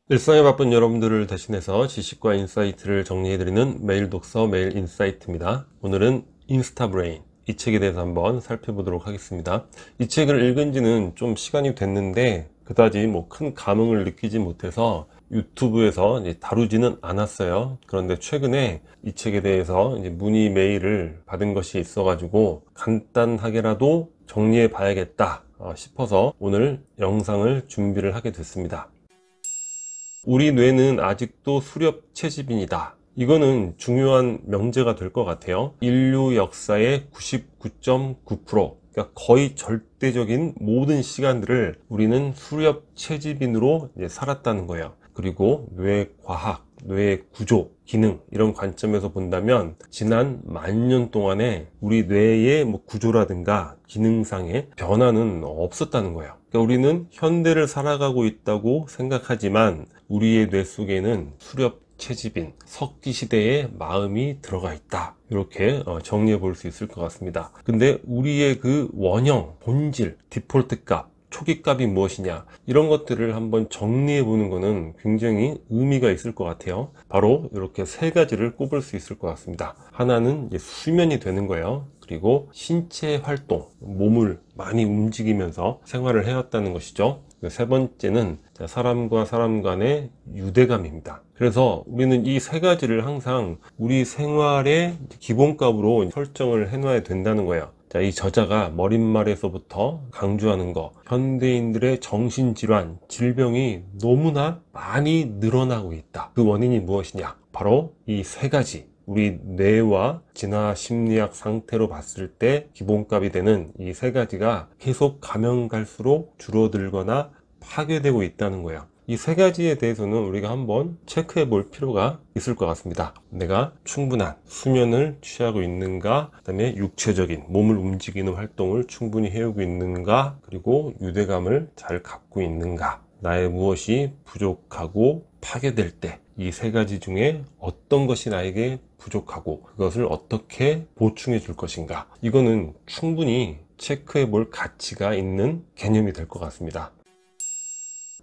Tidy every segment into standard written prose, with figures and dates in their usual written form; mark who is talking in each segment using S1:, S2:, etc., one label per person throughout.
S1: 일상에 바쁜 여러분들을 대신해서 지식과 인사이트를 정리해드리는 매일 독서 매일 인사이트입니다. 오늘은 인스타브레인, 이 책에 대해서 한번 살펴보도록 하겠습니다. 이 책을 읽은 지는 좀 시간이 됐는데 그다지 큰 감흥을 느끼지 못해서 유튜브에서 다루지는 않았어요. 그런데 최근에 이 책에 대해서 문의 메일을 받은 것이 있어가지고 간단하게라도 정리해 봐야겠다 싶어서 오늘 영상을 준비를 하게 됐습니다. 우리 뇌는 아직도 수렵 채집인이다. 이거는 중요한 명제가 될 것 같아요. 인류 역사의 99.9%, 그러니까 거의 절대적인 모든 시간들을 우리는 수렵 채집인으로 살았다는 거예요. 그리고 뇌 과학, 뇌 구조, 기능 이런 관점에서 본다면 지난 10,000년 동안에 우리 뇌의 구조라든가 기능상의 변화는 없었다는 거예요. 그러니까 우리는 현대를 살아가고 있다고 생각하지만 우리의 뇌 속에는 수렵 채집인 석기 시대의 마음이 들어가 있다, 이렇게 정리해 볼 수 있을 것 같습니다. 근데 우리의 그 원형, 본질, 디폴트 값, 초기 값이 무엇이냐, 이런 것들을 한번 정리해 보는 것은 굉장히 의미가 있을 것 같아요. 바로 이렇게 세 가지를 꼽을 수 있을 것 같습니다. 하나는 수면이 되는 거예요. 그리고 신체 활동, 몸을 많이 움직이면서 생활을 해왔다는 것이죠. 세 번째는 사람과 사람 간의 유대감입니다. 그래서 우리는 이 세 가지를 항상 우리 생활의 기본값으로 설정을 해 놔야 된다는 거예요. 이 저자가 머릿말에서부터 강조하는 거, 현대인들의 정신질환, 질병이 너무나 많이 늘어나고 있다. 그 원인이 무엇이냐? 바로 이 세 가지, 우리 뇌와 진화 심리학 상태로 봤을 때 기본값이 되는 이 세 가지가 계속 가면 갈수록 줄어들거나 파괴되고 있다는 거예요. 이 세 가지에 대해서는 우리가 한번 체크해 볼 필요가 있을 것 같습니다. 내가 충분한 수면을 취하고 있는가, 그 다음에 육체적인 몸을 움직이는 활동을 충분히 해오고 있는가, 그리고 유대감을 잘 갖고 있는가, 나의 무엇이 부족하고 파괴될 때 이 세 가지 중에 어떤 것이 나에게 부족하고 그것을 어떻게 보충해 줄 것인가, 이거는 충분히 체크해 볼 가치가 있는 개념이 될 것 같습니다.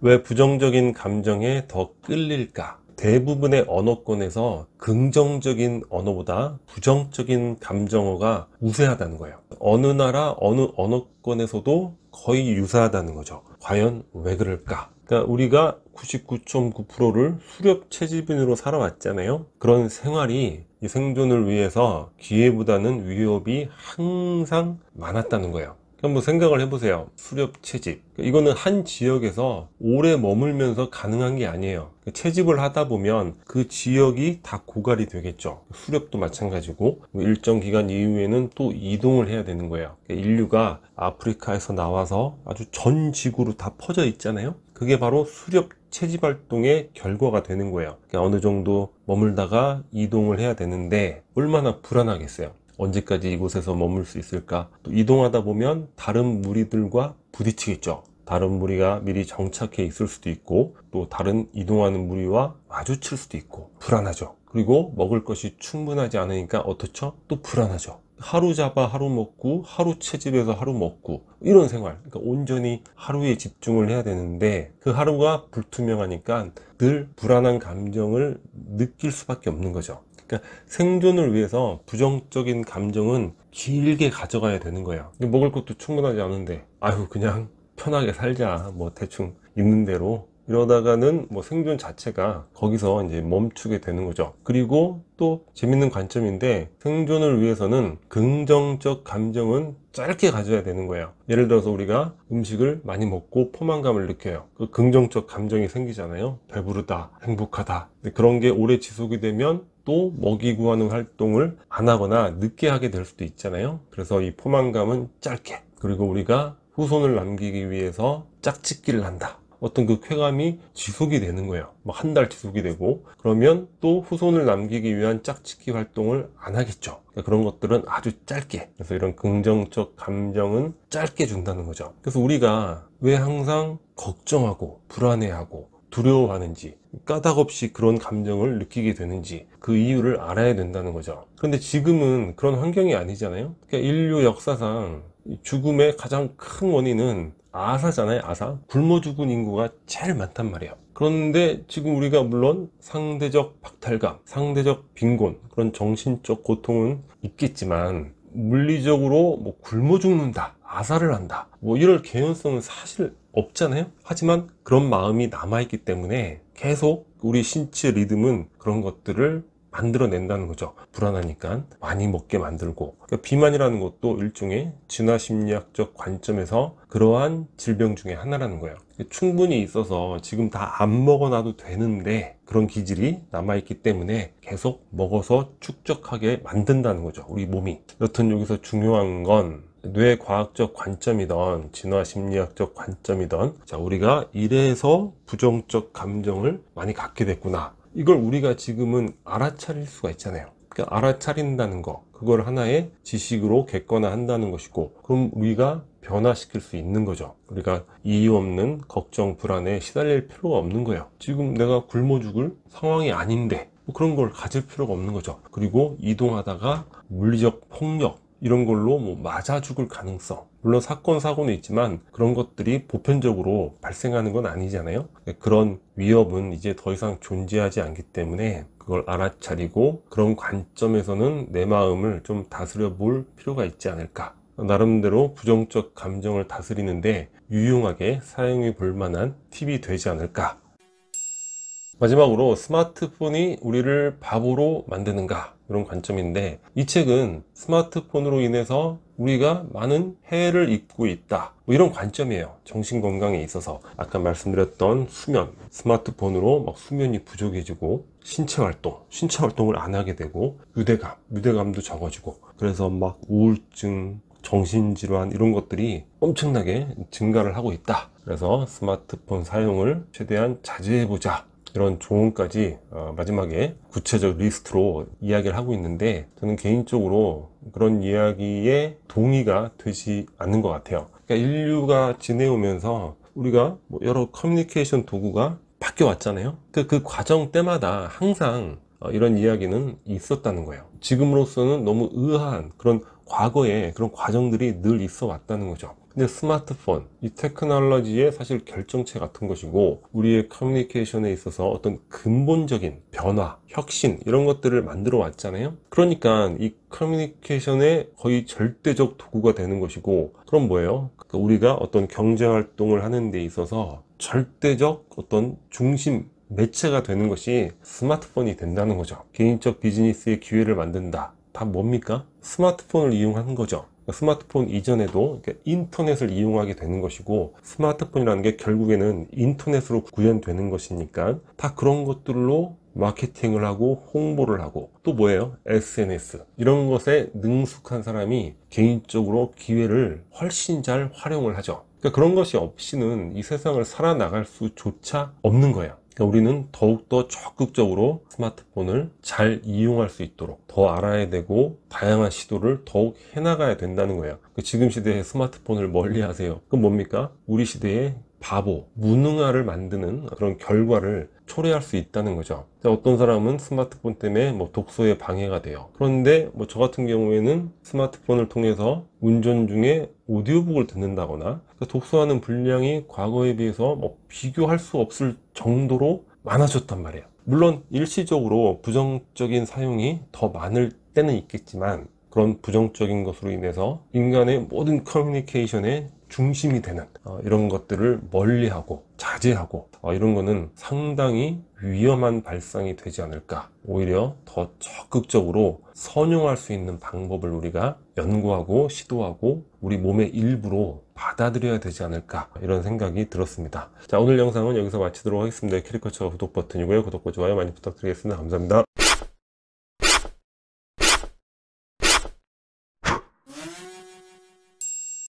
S1: 왜 부정적인 감정에 더 끌릴까? 대부분의 언어권에서 긍정적인 언어보다 부정적인 감정어가 우세하다는 거예요. 어느 나라 어느 언어권에서도 거의 유사하다는 거죠. 과연 왜 그럴까? 그러니까 우리가 99.9%를 수렵 채집인으로 살아왔잖아요. 그런 생활이 이 생존을 위해서 기회보다는 위협이 항상 많았다는 거예요. 한번 생각을 해보세요. 수렵 채집, 이거는 한 지역에서 오래 머물면서 가능한 게 아니에요. 채집을 하다 보면 그 지역이 다 고갈이 되겠죠. 수렵도 마찬가지고 일정 기간 이후에는 또 이동을 해야 되는 거예요. 인류가 아프리카에서 나와서 아주 전 지구로 다 퍼져 있잖아요. 그게 바로 수렵 채집 활동의 결과가 되는 거예요. 어느 정도 머물다가 이동을 해야 되는데 얼마나 불안하겠어요. 언제까지 이곳에서 머물 수 있을까? 또 이동하다 보면 다른 무리들과 부딪히겠죠. 다른 무리가 미리 정착해 있을 수도 있고, 또 다른 이동하는 무리와 마주칠 수도 있고 불안하죠. 그리고 먹을 것이 충분하지 않으니까 어떻죠? 또 불안하죠. 하루 잡아 하루 먹고, 하루 채집해서 하루 먹고, 이런 생활, 그러니까 온전히 하루에 집중을 해야 되는데 그 하루가 불투명하니까 늘 불안한 감정을 느낄 수밖에 없는 거죠. 그러니까 생존을 위해서 부정적인 감정은 길게 가져가야 되는 거예요. 먹을 것도 충분하지 않은데 아유 그냥 편하게 살자, 대충 있는 대로, 이러다가는 생존 자체가 거기서 이제 멈추게 되는 거죠. 그리고 또 재밌는 관점인데, 생존을 위해서는 긍정적 감정은 짧게 가져야 되는 거예요. 예를 들어서 우리가 음식을 많이 먹고 포만감을 느껴요. 그 긍정적 감정이 생기잖아요. 배부르다, 행복하다. 근데 그런 게 오래 지속이 되면 또 먹이 구하는 활동을 안 하거나 늦게 하게 될 수도 있잖아요. 그래서 이 포만감은 짧게, 그리고 우리가 후손을 남기기 위해서 짝짓기를 한다. 어떤 그 쾌감이 지속이 되는 거예요. 한 달 지속이 되고, 그러면 또 후손을 남기기 위한 짝짓기 활동을 안 하겠죠. 그러니까 그런 것들은 아주 짧게, 그래서 이런 긍정적 감정은 짧게 준다는 거죠. 그래서 우리가 왜 항상 걱정하고 불안해하고 두려워하는지, 까닭없이 그런 감정을 느끼게 되는지, 그 이유를 알아야 된다는 거죠. 그런데 지금은 그런 환경이 아니잖아요. 그러니까 인류 역사상 죽음의 가장 큰 원인은 아사잖아요. 아사. 굶어 죽은 인구가 제일 많단 말이에요. 그런데 지금 우리가 물론 상대적 박탈감, 상대적 빈곤, 그런 정신적 고통은 있겠지만 물리적으로 뭐 굶어 죽는다, 아사를 한다, 뭐 이럴 개연성은 사실 없잖아요. 하지만 그런 마음이 남아있기 때문에 계속 우리 신체 리듬은 그런 것들을 만들어낸다는 거죠. 불안하니까 많이 먹게 만들고. 그러니까 비만이라는 것도 일종의 진화심리학적 관점에서 그러한 질병 중에 하나라는 거예요. 충분히 있어서 지금 다 안 먹어놔도 되는데 그런 기질이 남아있기 때문에 계속 먹어서 축적하게 만든다는 거죠, 우리 몸이. 여튼 여기서 중요한 건 뇌과학적 관점이던 진화심리학적 관점이던, 자, 우리가 이래서 부정적 감정을 많이 갖게 됐구나, 이걸 우리가 지금은 알아차릴 수가 있잖아요. 그러니까 알아차린다는 거, 그걸 하나의 지식으로 객관화한다는 것이고, 그럼 우리가 변화시킬 수 있는 거죠. 우리가 이유 없는 걱정, 불안에 시달릴 필요가 없는 거예요. 지금 내가 굶어 죽을 상황이 아닌데 뭐 그런 걸 가질 필요가 없는 거죠. 그리고 이동하다가 물리적 폭력 이런 걸로 뭐 맞아 죽을 가능성, 물론 사건 사고는 있지만 그런 것들이 보편적으로 발생하는 건 아니잖아요. 그런 위협은 이제 더 이상 존재하지 않기 때문에 그걸 알아차리고 그런 관점에서는 내 마음을 좀 다스려 볼 필요가 있지 않을까. 나름대로 부정적 감정을 다스리는데 유용하게 사용해 볼 만한 팁이 되지 않을까. 마지막으로 스마트폰이 우리를 바보로 만드는가, 이런 관점인데, 이 책은 스마트폰으로 인해서 우리가 많은 해를 입고 있다, 뭐 이런 관점이에요. 정신건강에 있어서 아까 말씀드렸던 수면, 스마트폰으로 막 수면이 부족해지고 신체 활동을 안 하게 되고 유대감도 적어지고, 그래서 막 우울증, 정신질환 이런 것들이 엄청나게 증가를 하고 있다. 그래서 스마트폰 사용을 최대한 자제해보자, 이런 조언까지 마지막에 구체적 리스트로 이야기를 하고 있는데, 저는 개인적으로 그런 이야기에 동의가 되지 않는 것 같아요. 그러니까 인류가 지내오면서 우리가 뭐 여러 커뮤니케이션 도구가 바뀌어 왔잖아요. 그 과정 때마다 항상 이런 이야기는 있었다는 거예요. 지금으로서는 너무 의아한 그런 과거에 그런 과정들이 늘 있어 왔다는 거죠. 근데 스마트폰, 이 테크놀로지의 사실 결정체 같은 것이고, 우리의 커뮤니케이션에 있어서 어떤 근본적인 변화, 혁신 이런 것들을 만들어 왔잖아요. 그러니까 이 커뮤니케이션의 거의 절대적 도구가 되는 것이고, 그럼 뭐예요? 그러니까 우리가 어떤 경제 활동을 하는 데 있어서 절대적 어떤 중심, 매체가 되는 것이 스마트폰이 된다는 거죠. 개인적 비즈니스의 기회를 만든다. 다 뭡니까? 스마트폰을 이용하는 거죠. 스마트폰 이전에도 인터넷을 이용하게 되는 것이고, 스마트폰이라는 게 결국에는 인터넷으로 구현되는 것이니까 다 그런 것들로 마케팅을 하고 홍보를 하고, 또 뭐예요? SNS 이런 것에 능숙한 사람이 개인적으로 기회를 훨씬 잘 활용을 하죠. 그러니까 그런 것이 없이는 이 세상을 살아나갈 수조차 없는 거예요. 그러니까 우리는 더욱더 적극적으로 스마트폰을 잘 이용할 수 있도록 더 알아야 되고, 다양한 시도를 더욱 해나가야 된다는 거예요. 지금 시대에 스마트폰을 멀리 하세요. 그럼 뭡니까? 우리 시대의 바보, 무능아를 만드는 그런 결과를 초래할 수 있다는 거죠. 어떤 사람은 스마트폰 때문에 뭐 독서에 방해가 돼요. 그런데 뭐 저 같은 경우에는 스마트폰을 통해서 운전 중에 오디오북을 듣는다거나, 독서하는 분량이 과거에 비해서 뭐 비교할 수 없을 정도로 많아졌단 말이에요. 물론 일시적으로 부정적인 사용이 더 많을 때는 있겠지만, 그런 부정적인 것으로 인해서 인간의 모든 커뮤니케이션의 중심이 되는 이런 것들을 멀리하고 자제하고, 이런 거는 상당히 위험한 발상이 되지 않을까. 오히려 더 적극적으로 선용할 수 있는 방법을 우리가 연구하고 시도하고 우리 몸의 일부로 받아들여야 되지 않을까, 이런 생각이 들었습니다. 자, 오늘 영상은 여기서 마치도록 하겠습니다. 캐리커처 구독 버튼이고요. 구독과 좋아요 많이 부탁드리겠습니다. 감사합니다.